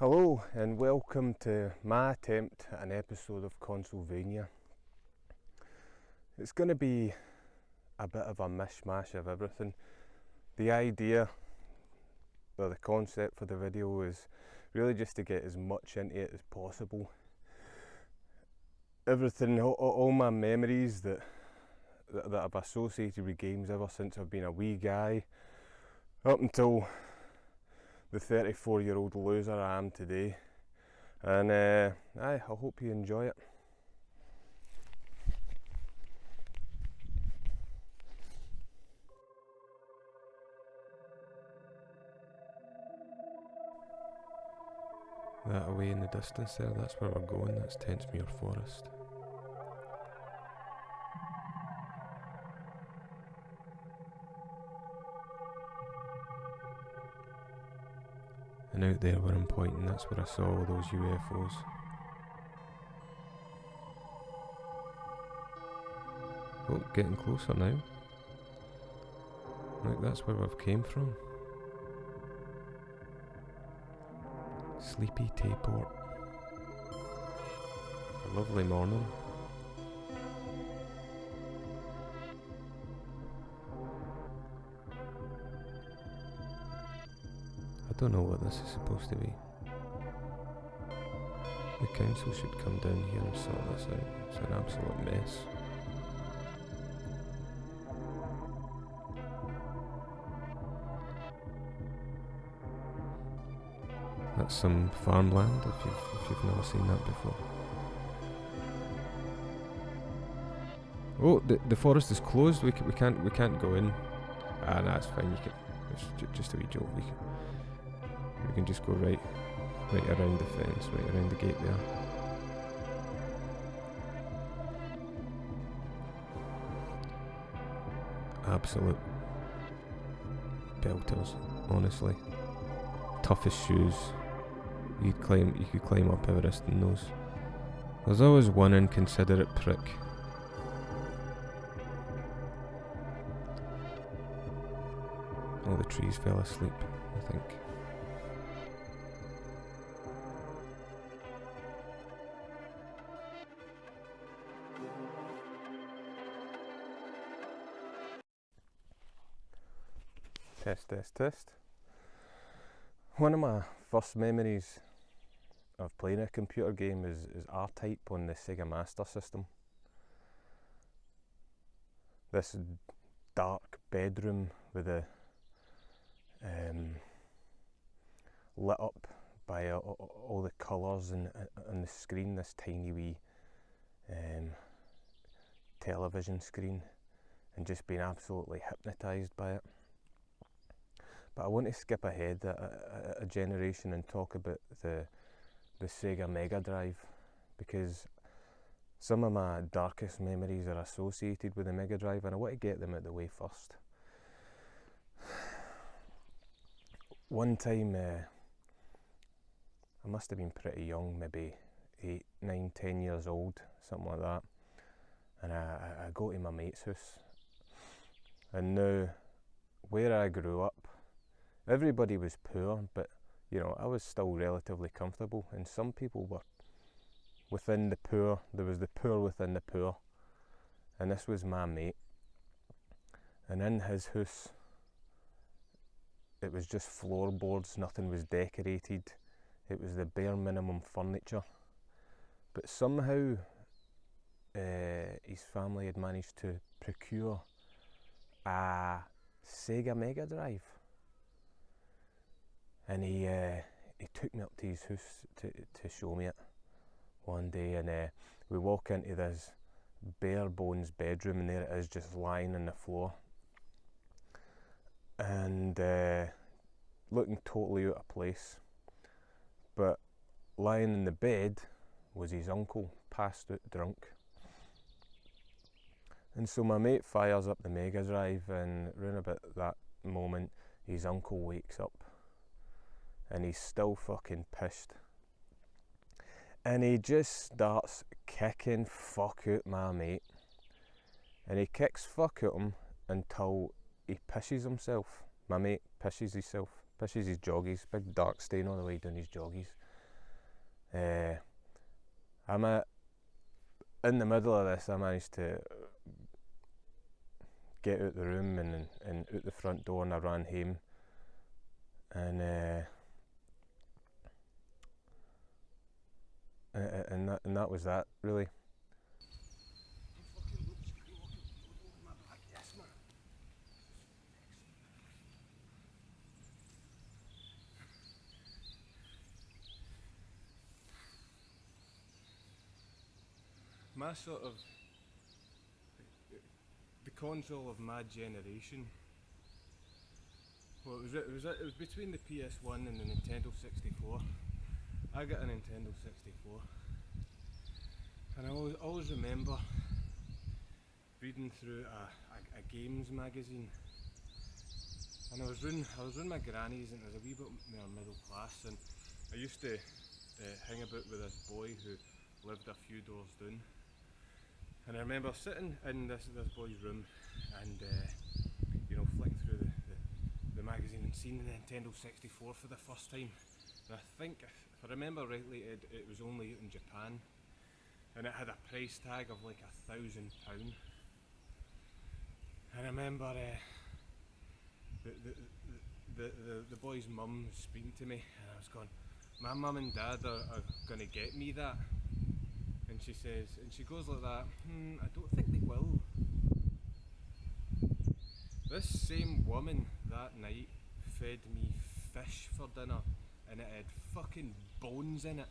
Hello and welcome to my attempt at an episode of Consolevania. It's going to be a bit of a mishmash of everything. The idea or the concept for the video is really just to get as much into it as possible. Everything, all my memories that I've associated with games ever since I've been a wee guy up until the 34-year-old loser I am today, and I hope you enjoy it. That away in the distance there, that's where we're going, that's Tentsmuir Forest. And out there where I'm pointing, that's where I saw all those UFOs. Oh, getting closer now. Like that's where we've came from. Sleepy Schtoopot. A lovely morning. I don't know what this is supposed to be. The council should come down here and sort this out. It's an absolute mess. That's some farmland if you've never seen that before. Oh, the forest is closed. We can't go in. Ah, no, it's fine. It's just a wee joke. We can just go right around the fence, right around the gate there. Absolute belters, honestly. Toughest shoes. You could climb up Everest in those. There's always one inconsiderate prick. All the trees fell asleep, I think. Test. One of my first memories of playing a computer game is R-Type on the Sega Master System. This dark bedroom with a lit up by all the colours on the screen, this tiny wee television screen, and just being absolutely hypnotised by it. But I want to skip ahead a generation and talk about the Sega Mega Drive, because some of my darkest memories are associated with the Mega Drive, and I want to get them out of the way first. One time, I must have been pretty young, maybe 8, 9, 10 years old, something like that, and I go to my mate's house, and now where I grew up, everybody was poor, but you know, I was still relatively comfortable, and some people were within the poor. There was the poor within the poor, and this was my mate. And in his house, it was just floorboards, nothing was decorated. It was the bare minimum furniture. But somehow his family had managed to procure a Sega Mega Drive. And he took me up to his house to show me it one day, and we walk into this bare bones bedroom, and there it is, just lying on the floor, and looking totally out of place. But lying in the bed was his uncle, passed out drunk. And so my mate fires up the Mega Drive, and round about that moment his uncle wakes up. And he's still fucking pissed. And he just starts kicking fuck out my mate. And he kicks fuck at him until he pisses himself. My mate pisses himself, pisses his joggies, big dark stain all the way down his joggies. In the middle of this, I managed to get out the room and out the front door, and I ran home, and that was that, really. Yes, man. My sort of the console of my generation. Well, it was between the PS1 and the Nintendo 64. I got a Nintendo 64, and I always remember reading through a games magazine, and I was round my granny's, and it was a wee bit more middle class, and I used to hang about with this boy who lived a few doors down, and I remember sitting in this boy's room and flicking through the magazine and seeing the Nintendo 64 for the first time. And I think, if I remember rightly, it was only out in Japan, and it had a price tag of like £1,000. And I remember the boy's mum was speaking to me, and I was going, my mum and dad are going to get me that. And she says, and she goes like that, I don't think they will. This same woman that night fed me fish for dinner, and it had fucking bones in it.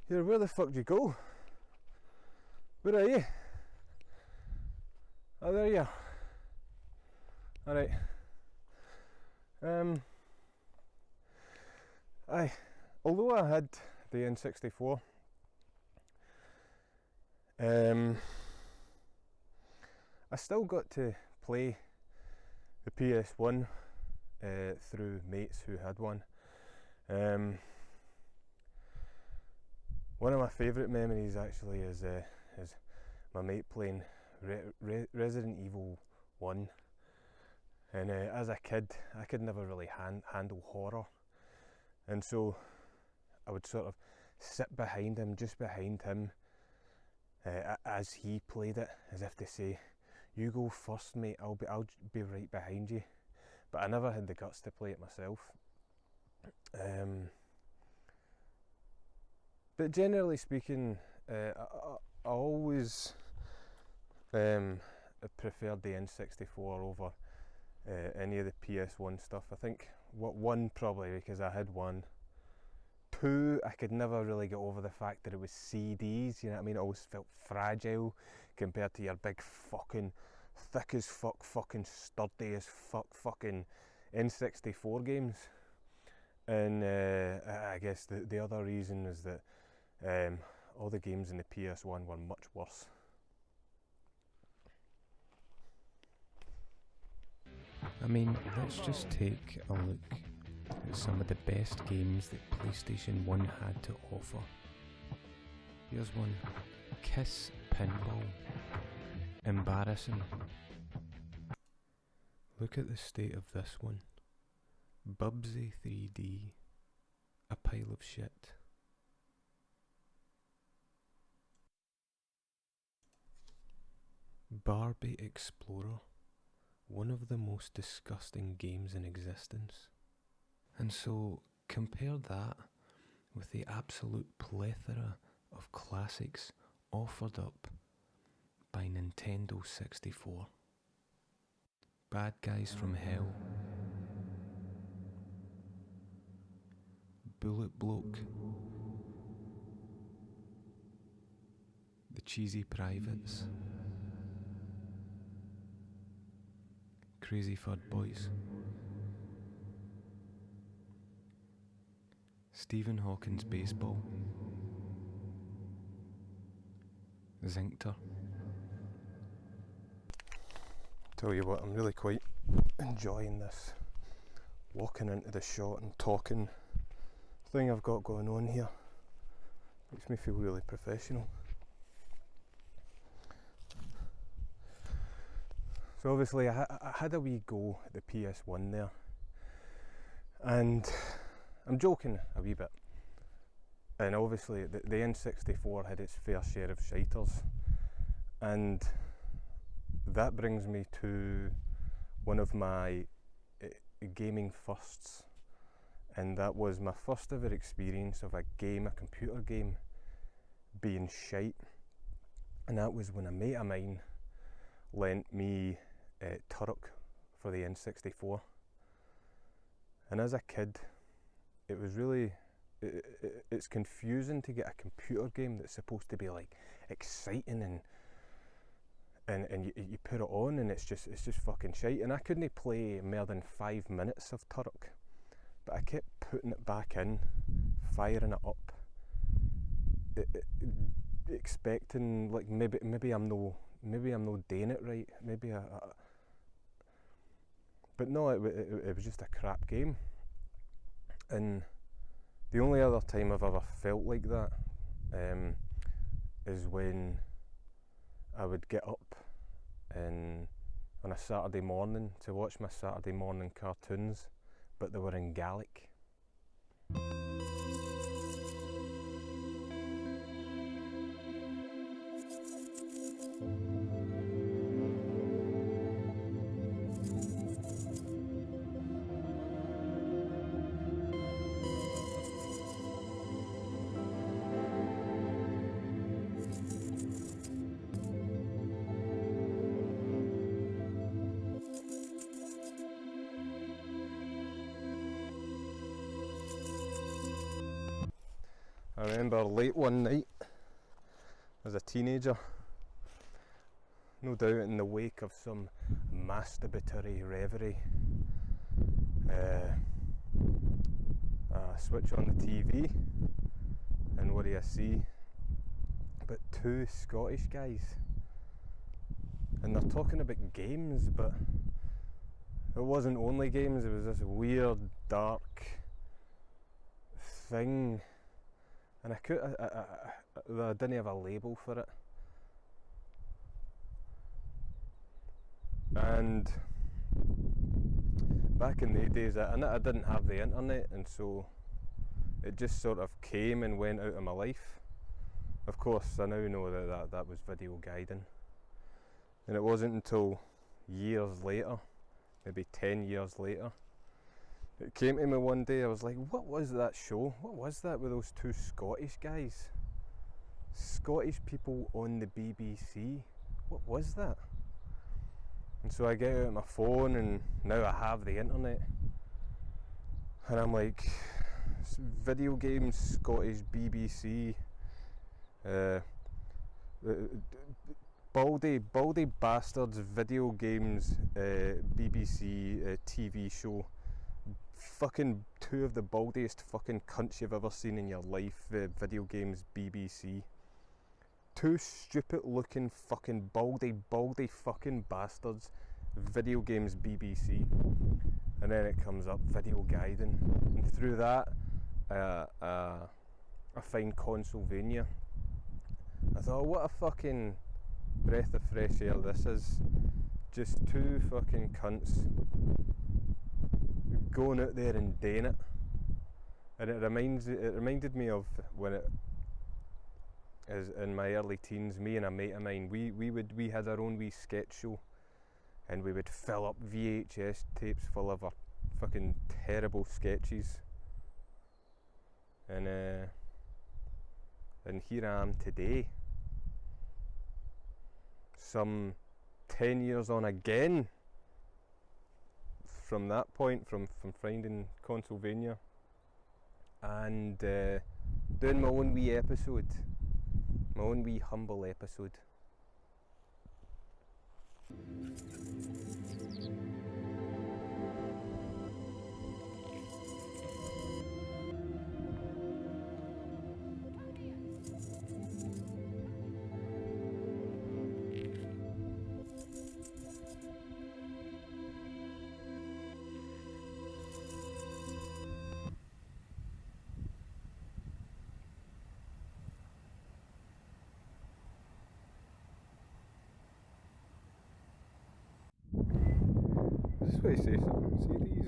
Here, where the fuck did you go? Where are you? Oh, there you are. Alright. Although I had the N64, I still got to play the PS1 through mates who had one. One of my favourite memories actually is my mate playing Resident Evil 1, and as a kid I could never really handle horror, and so I would sort of sit behind him, just behind him, as he played it, as if to say, you go first mate, I'll be right behind you, but I never had the guts to play it myself. But generally speaking, I always preferred the N64 over any of the PS1 stuff. I think one probably because I had one. Two, I could never really get over the fact that it was CDs, you know what I mean? It always felt fragile compared to your big fucking thick as fuck, fucking sturdy as fuck, fucking N64 games. And I guess the other reason is that all the games in the PS1 were much worse. I mean, let's just take a look at some of the best games that PlayStation 1 had to offer. Here's one. Kiss Pinball. Embarrassing. Look at the state of this one. Bubsy 3D. A pile of shit. Barbie Explorer, one of the most disgusting games in existence. And so compare that with the absolute plethora of classics offered up by Nintendo 64. Bad Guys from Hell, Bullet Bloke, The Cheesy Privates, Crazy Fud Boys, Stephen Hawking's Baseball, Zincter. Tell you what, I'm really quite enjoying this walking into the shot and talking thing I've got going on here. Makes me feel really professional. So obviously I had a wee go at the PS1 there, and I'm joking a wee bit, and obviously the N64 had its fair share of shiters, and that brings me to one of my gaming firsts, and that was my first ever experience of a computer game, being shite. And that was when a mate of mine lent me Turok for the N64. And as a kid, it was really, it's confusing to get a computer game that's supposed to be like exciting and you put it on and it's just fucking shite. And I couldn't play more than 5 minutes of Turok, but I kept putting it back in, firing it up, expecting like maybe I'm no doing it right, but no, it was just a crap game. And the only other time I've ever felt like that is when I would get up on a Saturday morning to watch my Saturday morning cartoons, but they were in Gaelic. I remember late one night as a teenager, no doubt in the wake of some masturbatory reverie, I switch on the TV and what do I see but two Scottish guys, and they're talking about games, but it wasn't only games, it was this weird dark thing. And I didn't have a label for it. And back in the days, I didn't have the internet, and so it just sort of came and went out of my life. Of course, I now know that was video guiding. And it wasn't until years later, maybe 10 years later, it came to me one day. I was like, what was that show? What was that with those two Scottish guys? Scottish people on the BBC? What was that? And so I get out my phone, and now I have the internet. And I'm like, video games, Scottish BBC, baldy bastards, video games, BBC TV show. Fucking two of the baldiest fucking cunts you've ever seen in your life, video games, BBC. Two stupid looking fucking baldy fucking bastards, video games, BBC. And then it comes up, video guiding. And through that, I find Consolevania. I thought, what a fucking breath of fresh air this is. Just two fucking cunts going out there and doing it. And it reminded me of when it is in my early teens, me and a mate of mine, we had our own wee sketch show, and we would fill up VHS tapes full of our fucking terrible sketches, and here I am today, some 10 years on again from that point, from finding Consolevania, and doing my own wee episode, my own wee humble episode. I just want to say something. See these,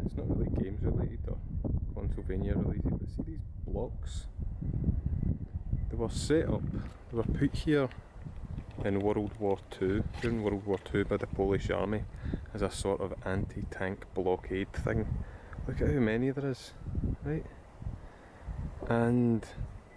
it's not really games related or Consolevania related, but see these blocks? They were set up, they were put here in World War II, during World War II by the Polish army as a sort of anti-tank blockade thing. Look at how many there is, right? And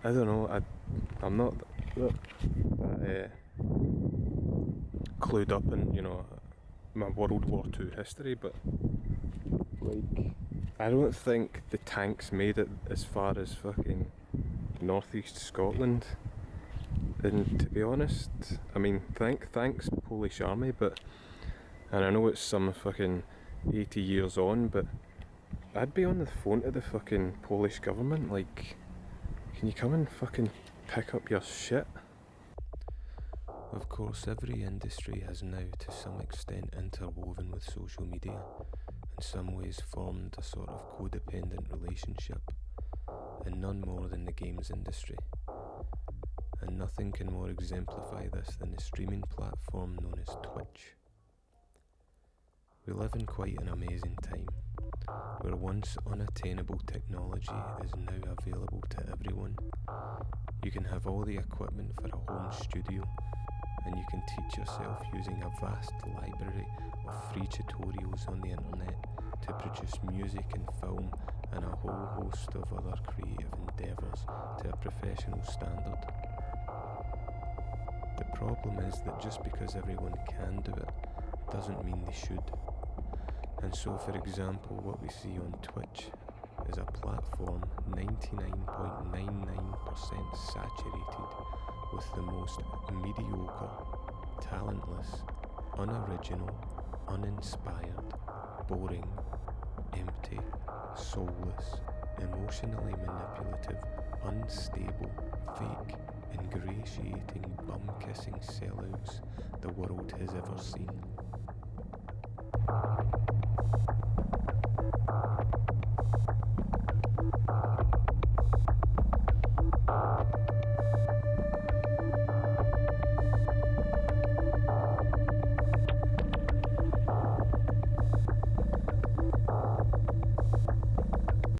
I don't know, I'm not that clued up in, you know, my World War II history, but like, I don't think the tanks made it as far as fucking northeast Scotland. And to be honest, I mean, thanks Polish army, but, and I know it's some fucking 80 years on, but I'd be on the phone to the fucking Polish government, like, can you come and fucking pick up your shit? Of course, every industry has now to some extent interwoven with social media, in some ways formed a sort of codependent relationship, and none more than the games industry. And nothing can more exemplify this than the streaming platform known as Twitch. We live in quite an amazing time, where once unattainable technology is now available to everyone. You can have all the equipment for a home studio, and you can teach yourself using a vast library of free tutorials on the internet to produce music and film and a whole host of other creative endeavours to a professional standard. The problem is that just because everyone can do it doesn't mean they should. And so, for example, what we see on Twitch is a platform 99.99% saturated with the most mediocre, talentless, unoriginal, uninspired, boring, empty, soulless, emotionally manipulative, unstable, fake, ingratiating, bum-kissing sellouts the world has ever seen.